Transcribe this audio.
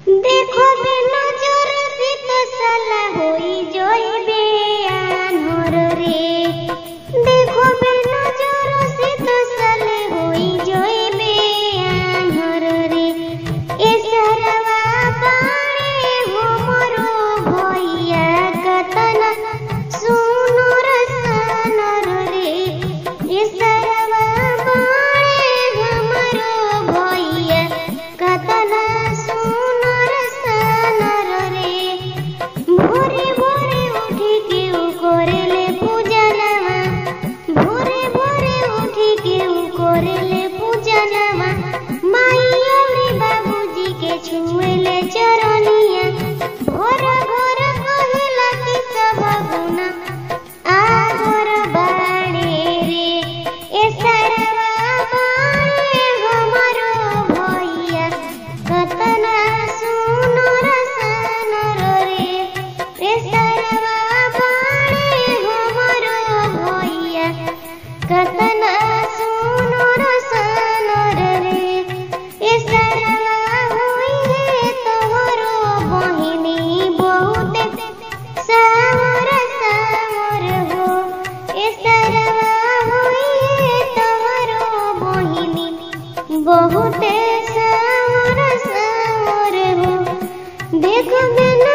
देखो बिना जोर से तो साला होई जोइबे आन्हर रे। देखो बिना जोर से तो साले होई जोइबे आन्हर रे। ए सरवा बाणे हमरो भैया कतना सुनर सानर रे। ए सरवा बाणे हमरो भैया कतना सुनर सानर रे। भोरे भोरे उठी के उ करेले पूजनवा। भोरे भोरे उठी के उ करेले पूजनवा। माई और बाबूजी के छुएले चरनिया। भोर भोर कहेला कि सब गुना आगोर बाणे रे। ए सरवा बाणे हमरो भैया कतना सुनर सानर रे। ए सरवा बाणे हमरो भैया कतना सुनर सानर रे। ए सरवा होइहे तोहरो बहिनी बहुते सावर सावर हो। ए सरवा होइहे तोहरो बहिनी बहुते सावर सावर हो। देखो बिना